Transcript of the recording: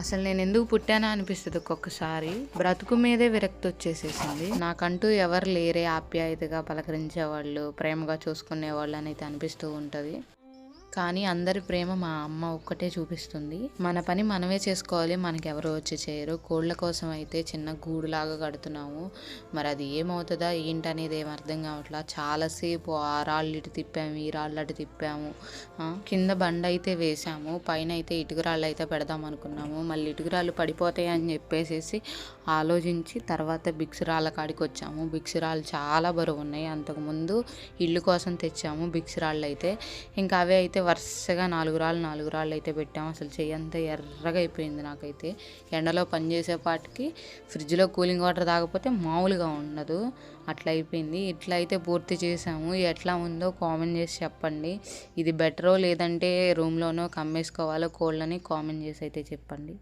అసలు నేను ఎందుకు పుట్టానా అనిపిస్తుంది ఒక్కొక్కసారి. బ్రతుకు మీదే విరక్తి వచ్చేసేసింది. నాకంటూ ఎవరు లేరే ఆప్యాయతగా పలకరించేవాళ్ళు, ప్రేమగా చూసుకునేవాళ్ళు అని అయితే అనిపిస్తూ ఉంటుంది. కానీ అందరి ప్రేమ మా అమ్మ ఒక్కటే చూపిస్తుంది. మన పని మనమే చేసుకోవాలి, మనకెవరో వచ్చి చేయరు. కోళ్ళ కోసం అయితే చిన్న గూడులాగా కడుతున్నాము. మరి అది ఏమవుతుందా ఏంటనేది ఏం అర్థం కావట్లా. చాలాసేపు ఆ రాళ్ళు ఇటు తిప్పాము, ఈ రాళ్ళు అటు తిప్పాము. కింద బండ అయితే వేసాము, పైన అయితే ఇటుకరాళ్ళు అయితే పెడదాం అనుకున్నాము. మళ్ళీ ఇటుకరాళ్ళు పడిపోతాయి అని చెప్పేసి ఆలోచించి తర్వాత బిక్సురాళ్ళ కాడికి వచ్చాము. బిక్సురాళ్ళు చాలా బరువు ఉన్నాయి. అంతకుముందు ఇల్లు కోసం తెచ్చాము బిక్సురాళ్ళు అయితే. ఇంకా అవే అయితే వరుసగా 4 రాళ్ళు అయితే పెట్టాము. అసలు చెయ్యంతా ఎర్రగా అయిపోయింది నాకైతే. ఎండలో పనిచేసేపాటికి ఫ్రిడ్జ్లో కూలింగ్ వాటర్ తాగకపోతే మామూలుగా ఉండదు, అట్లా అయిపోయింది. ఇట్లా అయితే పూర్తి చేసాము. ఎట్లా ఉందో కామెంట్ చేసి చెప్పండి. ఇది బెటరో లేదంటే రూమ్లోనో కమ్మేసుకోవాలో కోళ్ళని కామెంట్ చేసి అయితే చెప్పండి.